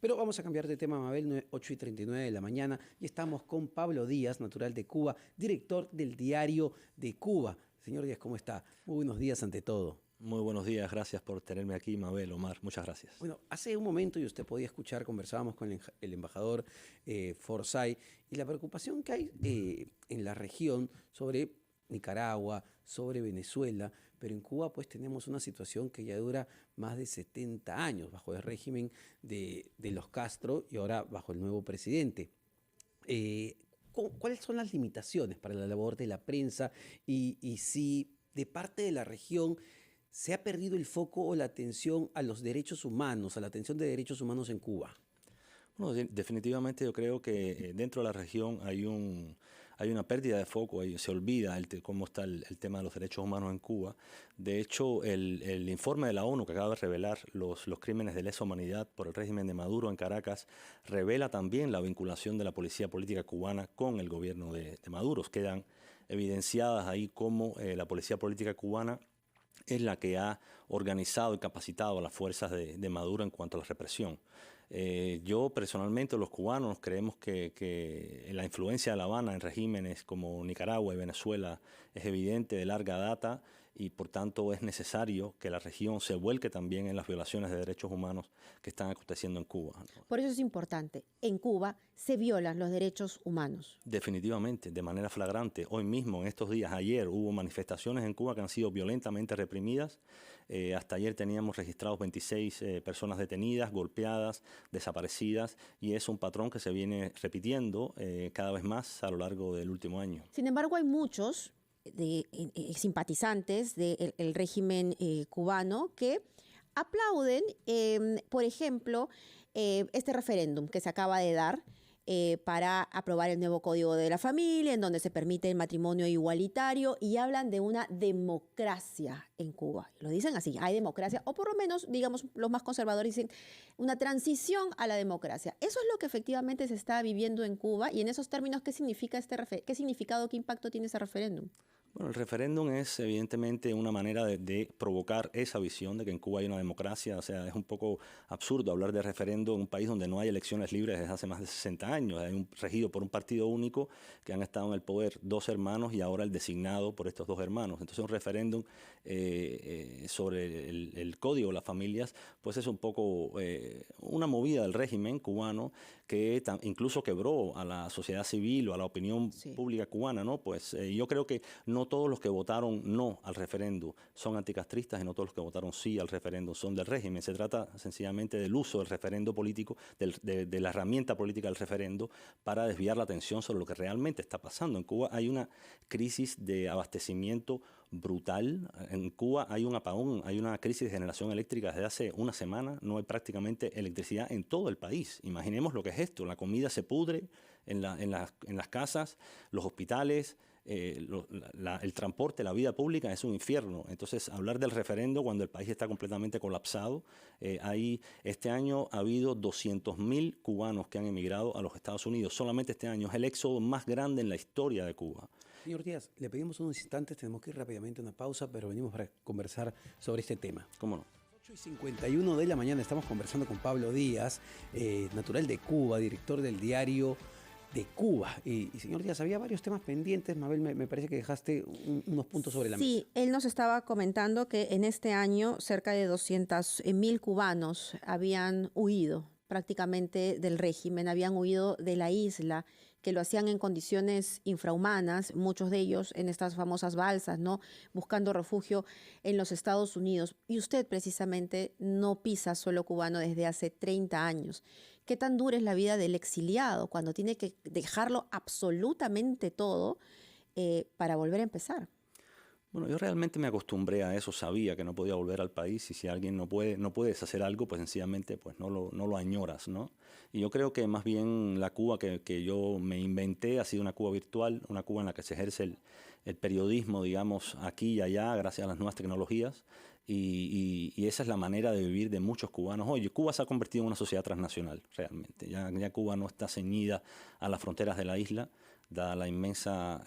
Pero vamos a cambiar de tema, Mabel, 8:39 de la mañana, y estamos con Pablo Díaz, natural de Cuba, director del Diario de Cuba. Señor Díaz, ¿cómo está? Muy buenos días ante todo. Muy buenos días, gracias por tenerme aquí, Mabel, Omar, muchas gracias. Bueno, hace un momento, y usted podía escuchar, conversábamos con el embajador Forsyth, y la preocupación que hay en la región sobre Nicaragua, sobre Venezuela, pero en Cuba pues tenemos una situación que ya dura más de 70 años bajo el régimen de los Castro y ahora bajo el nuevo presidente. ¿Cuáles son las limitaciones para la labor de la prensa y si de parte de la región se ha perdido el foco o la atención a los derechos humanos, a la atención de derechos humanos en Cuba? Bueno, definitivamente yo creo que dentro de la región hay una pérdida de foco, se olvida cómo está el tema de los derechos humanos en Cuba. De hecho, el informe de la ONU que acaba de revelar los crímenes de lesa humanidad por el régimen de Maduro en Caracas revela también la vinculación de la policía política cubana con el gobierno de Maduro. Quedan evidenciadas ahí cómo la policía política cubana es la que ha organizado y capacitado a las fuerzas de Maduro en cuanto a la represión. Yo personalmente, los cubanos, creemos que la influencia de La Habana en regímenes como Nicaragua y Venezuela es evidente de larga data y por tanto es necesario que la región se vuelque también en las violaciones de derechos humanos que están aconteciendo en Cuba, ¿no? Por eso es importante, en Cuba se violan los derechos humanos. Definitivamente, de manera flagrante. Hoy mismo, en estos días, ayer, hubo manifestaciones en Cuba que han sido violentamente reprimidas. Hasta ayer teníamos registrados 26 personas detenidas, golpeadas, desaparecidas, y es un patrón que se viene repitiendo cada vez más a lo largo del último año. Sin embargo, hay muchos simpatizantes del régimen cubano que aplauden, por ejemplo, este referéndum que se acaba de dar para aprobar el nuevo Código de la Familia, en donde se permite el matrimonio igualitario, y hablan de una democracia en Cuba. Lo dicen así, hay democracia, o por lo menos, digamos, los más conservadores dicen una transición a la democracia. Eso es lo que efectivamente se está viviendo en Cuba, y en esos términos, ¿qué significa qué significado, qué impacto tiene ese referéndum? Bueno, el referéndum es evidentemente una manera de provocar esa visión de que en Cuba hay una democracia. O sea, es un poco absurdo hablar de referéndum en un país donde no hay elecciones libres desde hace más de 60 años. Hay regido por un partido único que han estado en el poder dos hermanos y ahora el designado por estos dos hermanos. Entonces un referéndum sobre el código de las familias pues es un poco una movida del régimen cubano que incluso quebró a la sociedad civil o a la opinión pública cubana, ¿no? Pues yo creo que no todos los que votaron no al referéndum son anticastristas y no todos los que votaron sí al referéndum son del régimen. Se trata sencillamente del uso del referendo político, de la herramienta política del referendo para desviar la atención sobre lo que realmente está pasando. En Cuba hay una crisis de abastecimiento brutal. En Cuba hay un apagón, hay una crisis de generación eléctrica desde hace una semana. No hay prácticamente electricidad en todo el país. Imaginemos lo que es esto. La comida se pudre en las casas, los hospitales, el transporte, la vida pública es un infierno. Entonces, hablar del referendo cuando el país está completamente colapsado. Este año ha habido 200.000 cubanos que han emigrado a los Estados Unidos. Solamente este año es el éxodo más grande en la historia de Cuba. Señor Díaz, le pedimos unos instantes, tenemos que ir rápidamente a una pausa, pero venimos para conversar sobre este tema. ¿Cómo no? 8:51 de la mañana estamos conversando con Pablo Díaz, natural de Cuba, director del Diario de Cuba. Y señor Díaz, había varios temas pendientes. Mabel, me parece que dejaste unos puntos sobre la mesa. Sí, él nos estaba comentando que en este año cerca de 200.000 cubanos habían huido prácticamente del régimen, habían huido de la isla, que lo hacían en condiciones infrahumanas, muchos de ellos en estas famosas balsas, ¿no? Buscando refugio en los Estados Unidos. Y usted precisamente no pisa suelo cubano desde hace 30 años. ¿Qué tan dura es la vida del exiliado cuando tiene que dejarlo absolutamente todo para volver a empezar? Bueno, yo realmente me acostumbré a eso, sabía que no podía volver al país y si alguien no puedes hacer algo, pues sencillamente pues no lo añoras, ¿no? Y yo creo que más bien la Cuba que yo me inventé ha sido una Cuba virtual, una Cuba en la que se ejerce el periodismo, digamos, aquí y allá, gracias a las nuevas tecnologías. Y esa es la manera de vivir de muchos cubanos. Hoy Cuba se ha convertido en una sociedad transnacional, realmente. Ya Cuba no está ceñida a las fronteras de la isla, dada la inmensa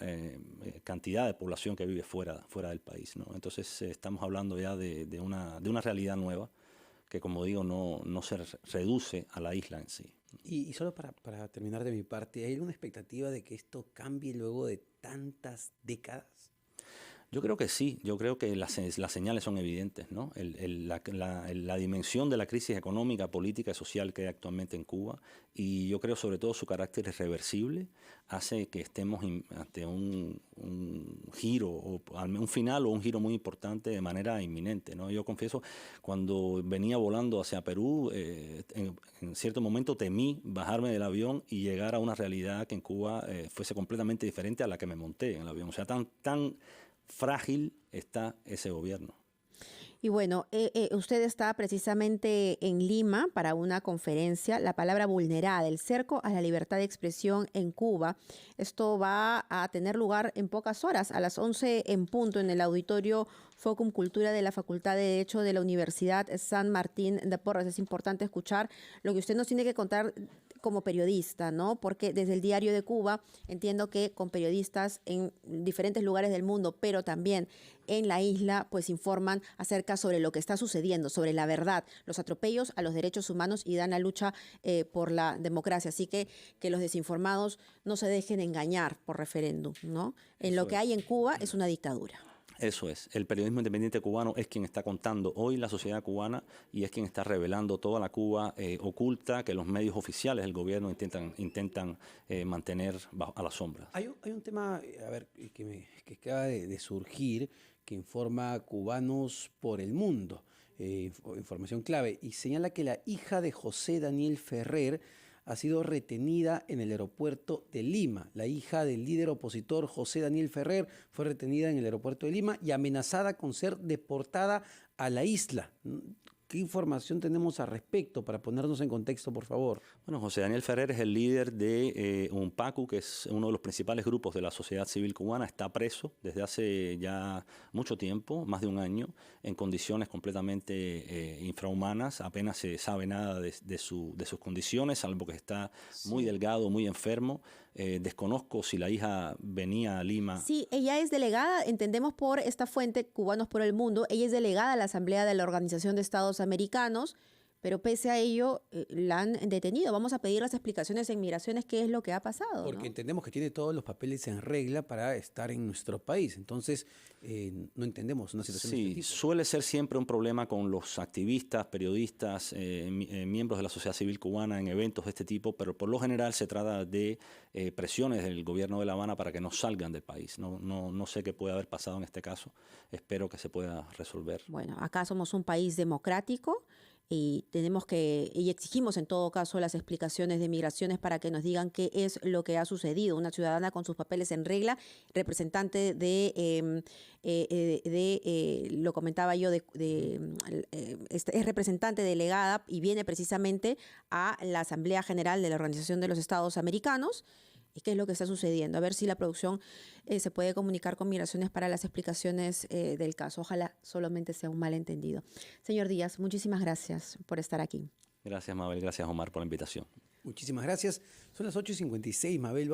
cantidad de población que vive fuera del país, ¿no? Entonces estamos hablando ya de una realidad nueva que como digo, no se reduce a la isla en sí. Y solo para terminar de mi parte, ¿hay alguna expectativa de que esto cambie luego de tantas décadas? Yo creo que sí, yo creo que las señales son evidentes, ¿no? La dimensión de la crisis económica, política y social que hay actualmente en Cuba, y yo creo sobre todo su carácter irreversible, hace que estemos ante un giro, o un final o un giro muy importante de manera inminente, ¿no? Yo confieso, cuando venía volando hacia Perú, en cierto momento temí bajarme del avión y llegar a una realidad que en Cuba fuese completamente diferente a la que me monté en el avión. O sea, tan frágil está ese gobierno. Y bueno, usted está precisamente en Lima para una conferencia, la palabra vulnerada, el cerco a la libertad de expresión en Cuba. Esto va a tener lugar en pocas horas, a las 11 en punto, en el auditorio Focum Cultura de la Facultad de Derecho de la Universidad San Martín de Porres. Es importante escuchar lo que usted nos tiene que contar como periodista, ¿no? Porque desde el Diario de Cuba entiendo que con periodistas en diferentes lugares del mundo, pero también en la isla, pues informan acerca sobre lo que está sucediendo, sobre la verdad, los atropellos a los derechos humanos y dan la lucha por la democracia. Así que los desinformados no se dejen engañar por referéndum, ¿no? En lo que hay en Cuba es una dictadura. Eso es. El periodismo independiente cubano es quien está contando hoy la sociedad cubana y es quien está revelando toda la Cuba oculta que los medios oficiales del gobierno intentan mantener a la sombra. Hay un tema, a ver, que acaba de surgir, que informa Cubanos por el Mundo, información clave, y señala que la hija de José Daniel Ferrer ha sido retenida en el aeropuerto de Lima. La hija del líder opositor José Daniel Ferrer fue retenida en el aeropuerto de Lima y amenazada con ser deportada a la isla. ¿Qué información tenemos al respecto para ponernos en contexto, por favor? Bueno, José Daniel Ferrer es el líder de UNPACU, que es uno de los principales grupos de la sociedad civil cubana. Está preso desde hace ya mucho tiempo, más de un año, en condiciones completamente infrahumanas. Apenas se sabe nada de sus condiciones, salvo que está muy delgado, muy enfermo. Desconozco si la hija venía a Lima. Sí, ella es delegada, entendemos por esta fuente, Cubanos por el Mundo, ella es delegada a la Asamblea de la Organización de Estados Americanos, pero pese a ello la han detenido. Vamos a pedir las explicaciones en Migraciones, qué es lo que ha pasado. Porque ¿no? entendemos que tiene todos los papeles en regla para estar en nuestro país. Entonces, no entendemos una situación de este tipo. Suele ser siempre un problema con los activistas, periodistas, miembros de la sociedad civil cubana en eventos de este tipo, pero por lo general se trata de presiones del gobierno de La Habana para que no salgan del país. No sé qué puede haber pasado en este caso. Espero que se pueda resolver. Bueno, acá somos un país democrático y exigimos en todo caso las explicaciones de Migraciones para que nos digan qué es lo que ha sucedido. Una ciudadana con sus papeles en regla, representante lo comentaba yo, es representante delegada y viene precisamente a la Asamblea General de la Organización de los Estados Americanos. ¿Y qué es lo que está sucediendo? A ver si la producción se puede comunicar con Migraciones para las explicaciones del caso. Ojalá solamente sea un malentendido. Señor Díaz, muchísimas gracias por estar aquí. Gracias, Mabel. Gracias, Omar, por la invitación. Muchísimas gracias. Son las 8:56, Mabel.